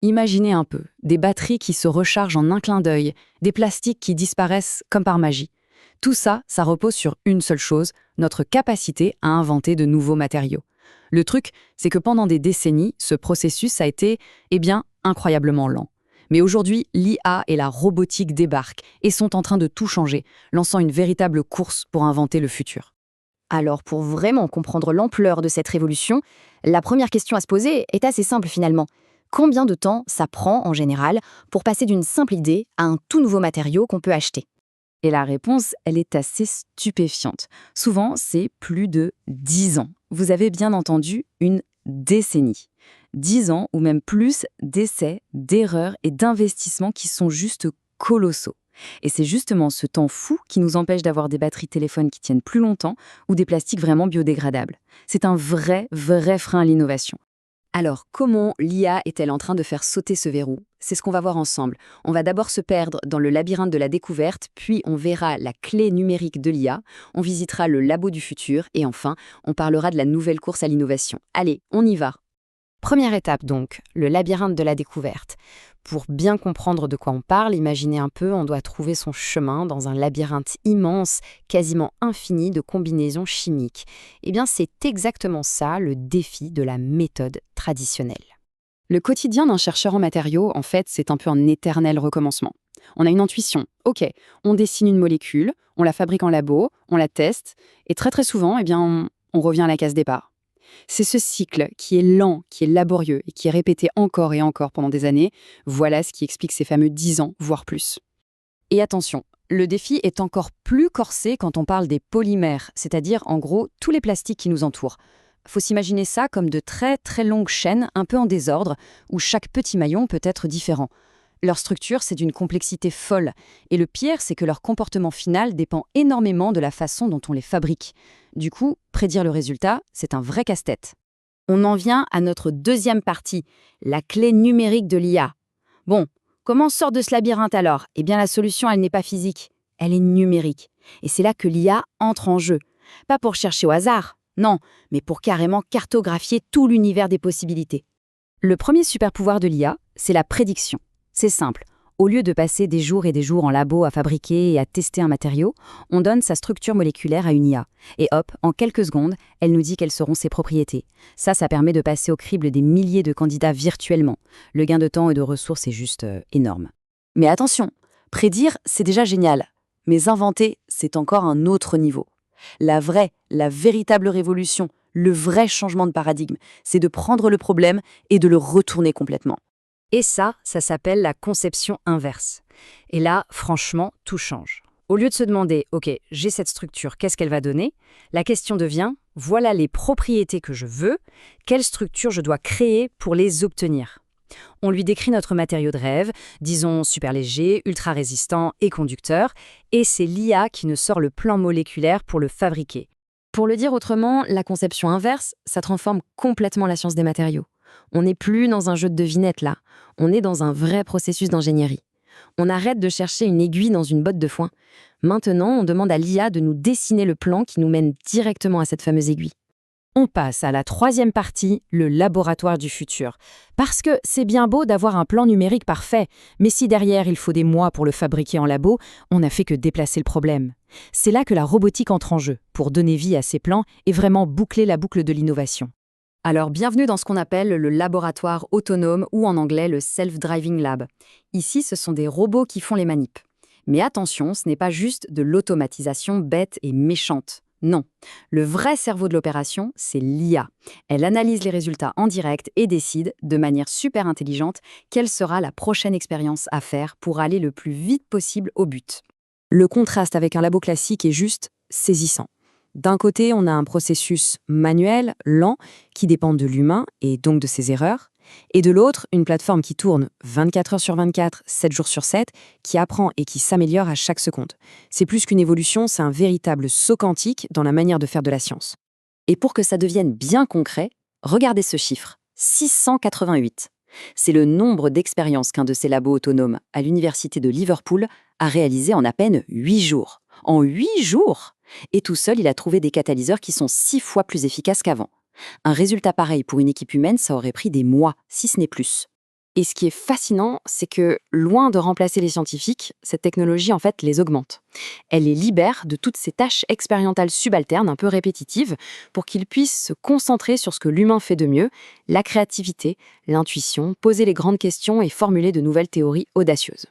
Imaginez un peu, des batteries qui se rechargent en un clin d'œil, des plastiques qui disparaissent comme par magie. Tout ça, ça repose sur une seule chose, notre capacité à inventer de nouveaux matériaux. Le truc, c'est que pendant des décennies, ce processus a été, incroyablement lent. Mais aujourd'hui, l'IA et la robotique débarquent et sont en train de tout changer, lançant une véritable course pour inventer le futur. Alors, pour vraiment comprendre l'ampleur de cette révolution, la première question à se poser est assez simple finalement. Combien de temps ça prend en général pour passer d'une simple idée à un tout nouveau matériau qu'on peut acheter? Et la réponse, elle est assez stupéfiante. Souvent, c'est plus de 10 ans. Vous avez bien entendu, une décennie. 10 ans ou même plus d'essais, d'erreurs et d'investissements qui sont juste colossaux. Et c'est justement ce temps fou qui nous empêche d'avoir des batteries téléphones qui tiennent plus longtemps ou des plastiques vraiment biodégradables. C'est un vrai frein à l'innovation. Alors, comment l'IA est-elle en train de faire sauter ce verrou? C'est ce qu'on va voir ensemble. On va d'abord se perdre dans le labyrinthe de la découverte, puis on verra la clé numérique de l'IA, on visitera le labo du futur et enfin, on parlera de la nouvelle course à l'innovation. Allez, on y va! Première étape donc, le labyrinthe de la découverte. Pour bien comprendre de quoi on parle, imaginez un peu, on doit trouver son chemin dans un labyrinthe immense, quasiment infini de combinaisons chimiques. Eh bien, c'est exactement ça le défi de la méthode traditionnelle. Le quotidien d'un chercheur en matériaux, en fait, c'est un peu un éternel recommencement. On a une intuition. Ok, on dessine une molécule, on la fabrique en labo, on la teste, et très souvent, on revient à la case départ. C'est ce cycle qui est lent, qui est laborieux et qui est répété encore et encore pendant des années. Voilà ce qui explique ces fameux 10 ans, voire plus. Et attention, le défi est encore plus corsé quand on parle des polymères, c'est-à-dire en gros tous les plastiques qui nous entourent. Faut s'imaginer ça comme de très longues chaînes un peu en désordre, où chaque petit maillon peut être différent. Leur structure, c'est d'une complexité folle. Et le pire, c'est que leur comportement final dépend énormément de la façon dont on les fabrique. Du coup, prédire le résultat, c'est un vrai casse-tête. On en vient à notre deuxième partie, la clé numérique de l'IA. Bon, comment on sort de ce labyrinthe alors? Eh bien, la solution, elle n'est pas physique, elle est numérique. Et c'est là que l'IA entre en jeu. Pas pour chercher au hasard, non, mais pour carrément cartographier tout l'univers des possibilités. Le premier super pouvoir de l'IA, c'est la prédiction. C'est simple. Au lieu de passer des jours et des jours en labo à fabriquer et à tester un matériau, on donne sa structure moléculaire à une IA. Et hop, en quelques secondes, elle nous dit quelles seront ses propriétés. Ça permet de passer au crible des milliers de candidats virtuellement. Le gain de temps et de ressources est juste énorme. Mais attention, prédire, c'est déjà génial. Mais inventer, c'est encore un autre niveau. La véritable révolution, le vrai changement de paradigme, c'est de prendre le problème et de le retourner complètement. Et ça s'appelle la conception inverse. Et là, franchement, tout change. Au lieu de se demander, ok, j'ai cette structure, qu'est-ce qu'elle va donner? La question devient, voilà les propriétés que je veux, quelle structure je dois créer pour les obtenir? On lui décrit notre matériau de rêve, disons super léger, ultra résistant et conducteur, et c'est l'IA qui nous sort le plan moléculaire pour le fabriquer. Pour le dire autrement, la conception inverse, ça transforme complètement la science des matériaux. On n'est plus dans un jeu de devinettes là, on est dans un vrai processus d'ingénierie. On arrête de chercher une aiguille dans une botte de foin. Maintenant, on demande à l'IA de nous dessiner le plan qui nous mène directement à cette fameuse aiguille. On passe à la troisième partie, le laboratoire du futur. Parce que c'est bien beau d'avoir un plan numérique parfait, mais si derrière il faut des mois pour le fabriquer en labo, on n'a fait que déplacer le problème. C'est là que la robotique entre en jeu, pour donner vie à ces plans et vraiment boucler la boucle de l'innovation. Alors, bienvenue dans ce qu'on appelle le laboratoire autonome ou en anglais le Self-Driving Lab. Ici, ce sont des robots qui font les manips. Mais attention, ce n'est pas juste de l'automatisation bête et méchante. Non, le vrai cerveau de l'opération, c'est l'IA. Elle analyse les résultats en direct et décide, de manière super intelligente, quelle sera la prochaine expérience à faire pour aller le plus vite possible au but. Le contraste avec un labo classique est juste saisissant. D'un côté, on a un processus manuel, lent, qui dépend de l'humain et donc de ses erreurs. Et de l'autre, une plateforme qui tourne 24 heures sur 24, 7 jours sur 7, qui apprend et qui s'améliore à chaque seconde. C'est plus qu'une évolution, c'est un véritable saut quantique dans la manière de faire de la science. Et pour que ça devienne bien concret, regardez ce chiffre, 688. C'est le nombre d'expériences qu'un de ces labos autonomes à l'université de Liverpool a réalisé en à peine 8 jours. En 8 jours! Et tout seul, il a trouvé des catalyseurs qui sont 6 fois plus efficaces qu'avant. Un résultat pareil pour une équipe humaine, ça aurait pris des mois, si ce n'est plus. Et ce qui est fascinant, c'est que, loin de remplacer les scientifiques, cette technologie, en fait, les augmente. Elle les libère de toutes ces tâches expérimentales subalternes, un peu répétitives, pour qu'ils puissent se concentrer sur ce que l'humain fait de mieux, la créativité, l'intuition, poser les grandes questions et formuler de nouvelles théories audacieuses.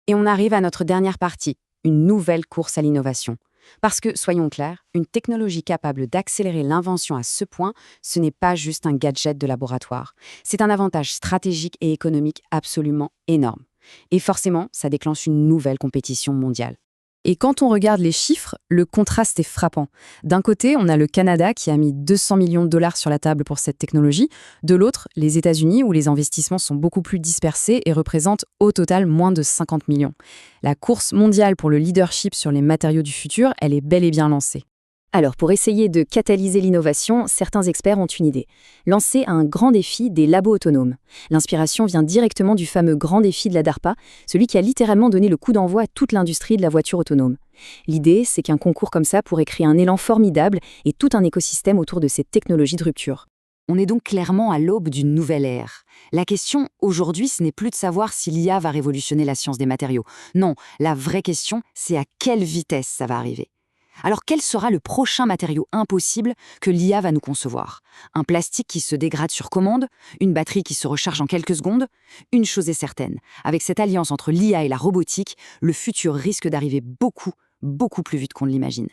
Et on arrive à notre dernière partie, une nouvelle course à l'innovation. Parce que, soyons clairs, une technologie capable d'accélérer l'invention à ce point, ce n'est pas juste un gadget de laboratoire. C'est un avantage stratégique et économique absolument énorme. Et forcément, ça déclenche une nouvelle compétition mondiale. Et quand on regarde les chiffres, le contraste est frappant. D'un côté, on a le Canada qui a mis 200 millions de dollars sur la table pour cette technologie. De l'autre, les États-Unis où les investissements sont beaucoup plus dispersés et représentent au total moins de 50 millions. La course mondiale pour le leadership sur les matériaux du futur, elle est bel et bien lancée. Alors, pour essayer de catalyser l'innovation, certains experts ont une idée. Lancer un grand défi des labos autonomes. L'inspiration vient directement du fameux grand défi de la DARPA, celui qui a littéralement donné le coup d'envoi à toute l'industrie de la voiture autonome. L'idée, c'est qu'un concours comme ça pourrait créer un élan formidable et tout un écosystème autour de cette technologie de rupture. On est donc clairement à l'aube d'une nouvelle ère. La question, aujourd'hui, ce n'est plus de savoir si l'IA va révolutionner la science des matériaux. Non, la vraie question, c'est à quelle vitesse ça va arriver. Alors quel sera le prochain matériau impossible que l'IA va nous concevoir? Un plastique qui se dégrade sur commande? Une batterie qui se recharge en quelques secondes? Une chose est certaine, avec cette alliance entre l'IA et la robotique, le futur risque d'arriver beaucoup plus vite qu'on ne l'imagine.